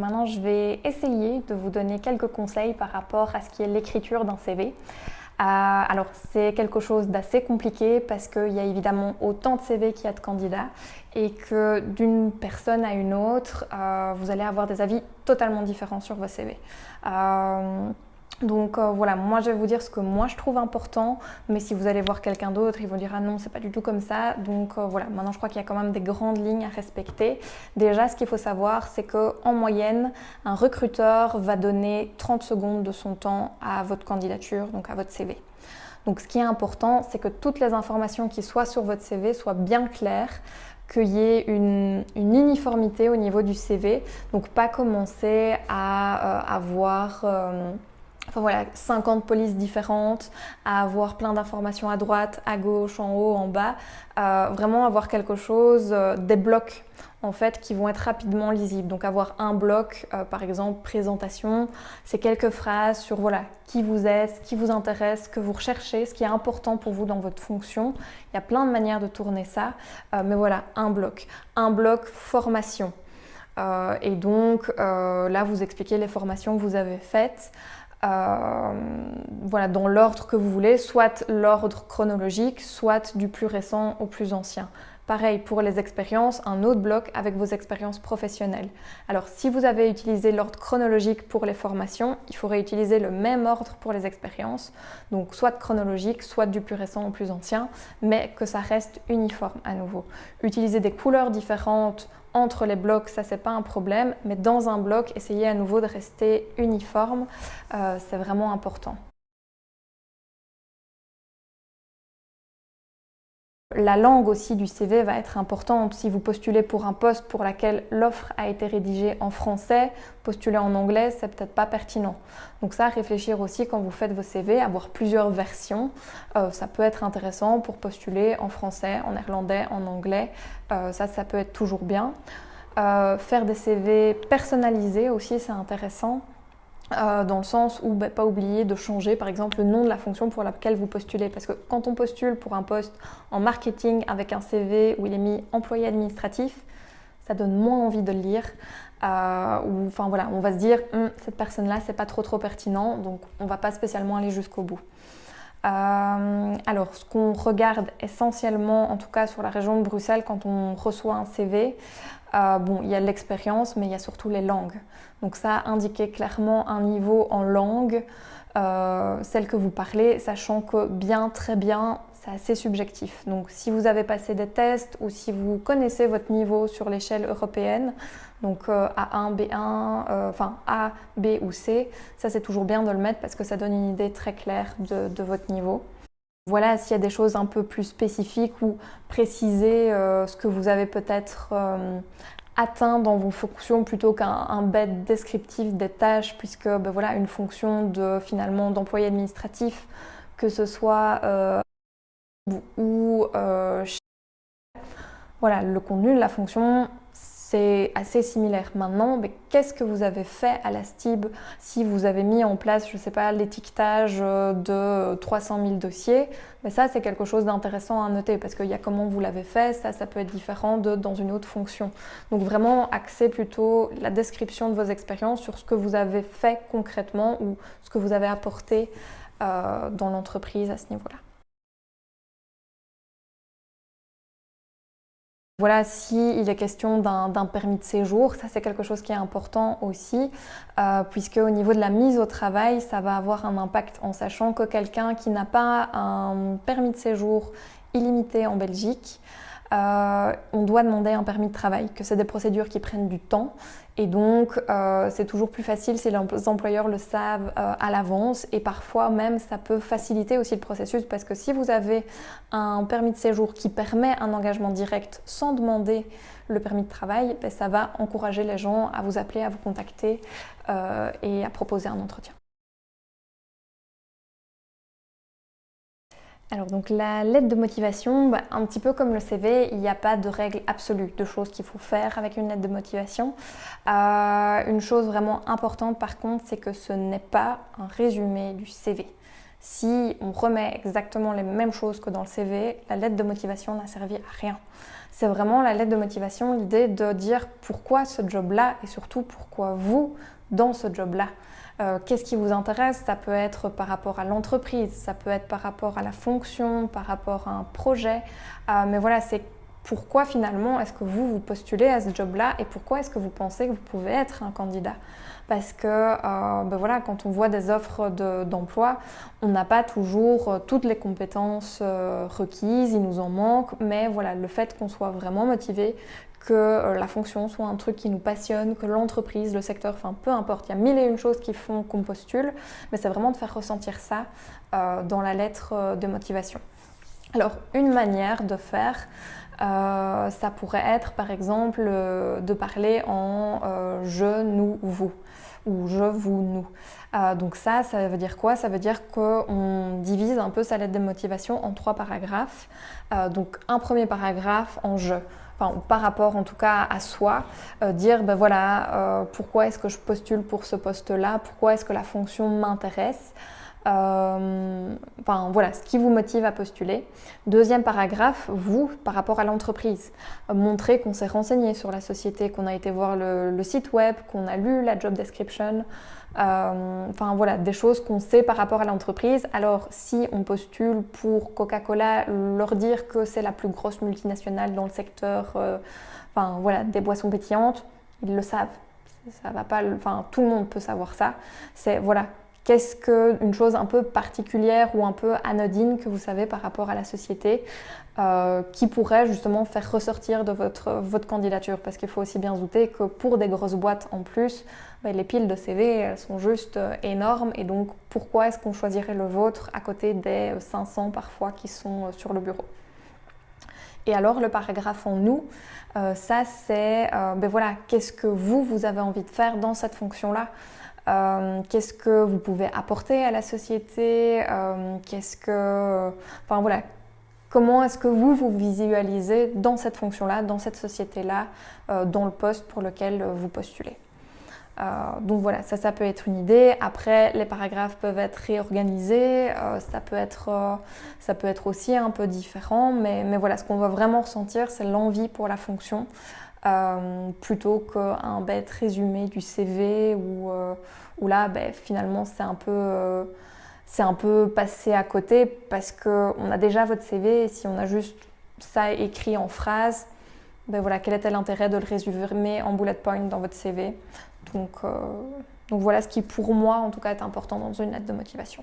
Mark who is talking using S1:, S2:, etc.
S1: maintenant je vais essayer de vous donner quelques conseils par rapport à ce qui est l'écriture d'un CV. Alors c'est quelque chose d'assez compliqué parce qu'il y a évidemment autant de CV qu'il y a de candidats et que d'une personne à une autre, vous allez avoir des avis totalement différents sur vos CV. Donc voilà, moi je vais vous dire ce que moi je trouve important, mais si vous allez voir quelqu'un d'autre, ils vont dire ah non, c'est pas du tout comme ça. Donc voilà, maintenant je crois qu'il y a quand même des grandes lignes à respecter. Déjà, ce qu'il faut savoir, c'est qu'en moyenne, un recruteur va donner 30 secondes de son temps à votre candidature, donc à votre CV. Donc ce qui est important, c'est que toutes les informations qui soient sur votre CV soient bien claires, qu'il y ait une uniformité au niveau du CV, donc pas commencer à avoir 50 polices différentes, à avoir plein d'informations à droite, à gauche, en haut, en bas. Vraiment avoir quelque chose, des blocs en fait qui vont être rapidement lisibles. Donc avoir un bloc, par exemple présentation, c'est quelques phrases sur voilà qui vous êtes, ce qui vous intéresse, ce que vous recherchez, ce qui est important pour vous dans votre fonction. Il y a plein de manières de tourner ça, mais voilà, un bloc. Un bloc formation. Et donc là vous expliquez les formations que vous avez faites. Voilà, dans l'ordre que vous voulez, soit l'ordre chronologique, soit du plus récent au plus ancien. Pareil pour les expériences, un autre bloc avec vos expériences professionnelles. Alors si vous avez utilisé l'ordre chronologique pour les formations, il faudrait utiliser le même ordre pour les expériences, donc soit chronologique, soit du plus récent au plus ancien, mais que ça reste uniforme à nouveau. Utiliser des couleurs différentes entre les blocs, ça c'est pas un problème, mais dans un bloc, essayez à nouveau de rester uniforme, c'est vraiment important. La langue aussi du CV va être importante. Si vous postulez pour un poste pour lequel l'offre a été rédigée en français, postuler en anglais, c'est peut-être pas pertinent. Donc ça, réfléchir aussi quand vous faites vos CV, avoir plusieurs versions, ça peut être intéressant pour postuler en français, en néerlandais, en anglais. Ça peut être toujours bien. Faire des CV personnalisés aussi, c'est intéressant. Dans le sens où pas oublier de changer par exemple le nom de la fonction pour laquelle vous postulez, parce que quand on postule pour un poste en marketing avec un CV où il est mis employé administratif, ça donne moins envie de le lire, enfin voilà, on va se dire cette personne là c'est pas trop pertinent, donc on va pas spécialement aller jusqu'au bout. Alors ce qu'on regarde essentiellement, en tout cas sur la région de Bruxelles quand on reçoit un CV, il y a l'expérience, mais il y a surtout les langues. Donc ça, indiquer clairement un niveau en langue, celle que vous parlez, sachant que bien, très bien, c'est assez subjectif. Donc si vous avez passé des tests ou si vous connaissez votre niveau sur l'échelle européenne, donc A1, B1, enfin A, B ou C, ça c'est toujours bien de le mettre parce que ça donne une idée très claire de votre niveau. Voilà, s'il y a des choses un peu plus spécifiques ou préciser ce que vous avez peut-être atteint dans vos fonctions plutôt qu'un bête descriptif des tâches, puisque voilà, une fonction finalement d'employé administratif, que ce soit ou voilà, le contenu de la fonction, c'est assez similaire. Maintenant, qu'est-ce que vous avez fait à la STIB si vous avez mis en place, je ne sais pas, l'étiquetage de 300 000 dossiers, ça c'est quelque chose d'intéressant à noter parce qu'il y a comment vous l'avez fait, ça peut être différent dans une autre fonction. Donc vraiment axer plutôt la description de vos expériences sur ce que vous avez fait concrètement ou ce que vous avez apporté dans l'entreprise à ce niveau-là. Voilà, s'il est question d'un permis de séjour, ça c'est quelque chose qui est important aussi, puisque au niveau de la mise au travail, ça va avoir un impact en sachant que quelqu'un qui n'a pas un permis de séjour illimité en Belgique, on doit demander un permis de travail, que c'est des procédures qui prennent du temps et donc c'est toujours plus facile si les employeurs le savent à l'avance et parfois même ça peut faciliter aussi le processus parce que si vous avez un permis de séjour qui permet un engagement direct sans demander le permis de travail, ça va encourager les gens à vous appeler, à vous contacter et à proposer un entretien. Alors donc la lettre de motivation, un petit peu comme le CV, il n'y a pas de règle absolue de choses qu'il faut faire avec une lettre de motivation. Une chose vraiment importante par contre, c'est que ce n'est pas un résumé du CV. Si on remet exactement les mêmes choses que dans le CV, la lettre de motivation n'a servi à rien. C'est vraiment la lettre de motivation, l'idée de dire pourquoi ce job-là et surtout pourquoi vous dans ce job-là. Qu'est-ce qui vous intéresse? Ça peut être par rapport à l'entreprise, ça peut être par rapport à la fonction, par rapport à un projet. Mais voilà, c'est pourquoi finalement est-ce que vous postulez à ce job-là et pourquoi est-ce que vous pensez que vous pouvez être un candidat? Parce que voilà, quand on voit des offres d'emploi, on n'a pas toujours toutes les compétences requises, il nous en manque, mais voilà, le fait qu'on soit vraiment motivé, que la fonction soit un truc qui nous passionne, que l'entreprise, le secteur, enfin peu importe, il y a mille et une choses qui font qu'on postule, mais c'est vraiment de faire ressentir ça dans la lettre de motivation. Alors, une manière de faire, ça pourrait être par exemple de parler en je, nous, vous ou je, vous, nous. Donc ça veut dire quoi? Ça veut dire qu'on divise un peu sa lettre de motivation en 3 paragraphes. Donc un premier paragraphe en je. Enfin, par rapport en tout cas à soi, dire ben voilà, pourquoi est-ce que je postule pour ce poste-là, pourquoi est-ce que la fonction m'intéresse, enfin voilà, ce qui vous motive à postuler. Deuxième paragraphe, vous, par rapport à l'entreprise, montrer qu'on s'est renseigné sur la société, qu'on a été voir le site web, qu'on a lu la job description, enfin voilà, des choses qu'on sait par rapport à l'entreprise. Alors si on postule pour Coca-Cola, leur dire que c'est la plus grosse multinationale dans le secteur enfin voilà, des boissons pétillantes, ils le savent. Ça va pas, enfin tout le monde peut savoir ça. C'est voilà, qu'est-ce qu'une chose un peu particulière ou un peu anodine que vous savez par rapport à la société qui pourrait justement faire ressortir de votre candidature? Parce qu'il faut aussi bien se douter que pour des grosses boîtes en plus, les piles de CV elles sont juste énormes et donc pourquoi est-ce qu'on choisirait le vôtre à côté des 500 parfois qui sont sur le bureau? Et alors le paragraphe en nous, ça c'est ben voilà, qu'est-ce que vous avez envie de faire dans cette fonction-là? Qu'est-ce que vous pouvez apporter à la société, enfin voilà, comment est-ce que vous visualisez dans cette fonction-là, dans cette société-là, dans le poste pour lequel vous postulez. Donc voilà, ça peut être une idée. Après, les paragraphes peuvent être réorganisés, ça peut être aussi un peu différent, mais voilà, ce qu'on va vraiment ressentir, c'est l'envie pour la fonction. Plutôt qu'un bête résumé du CV où là finalement c'est un peu passé à côté parce qu'on a déjà votre CV et si on a juste ça écrit en phrase, voilà, quel était l'intérêt de le résumer en bullet point dans votre CV? Donc voilà ce qui pour moi en tout cas est important dans une lettre de motivation.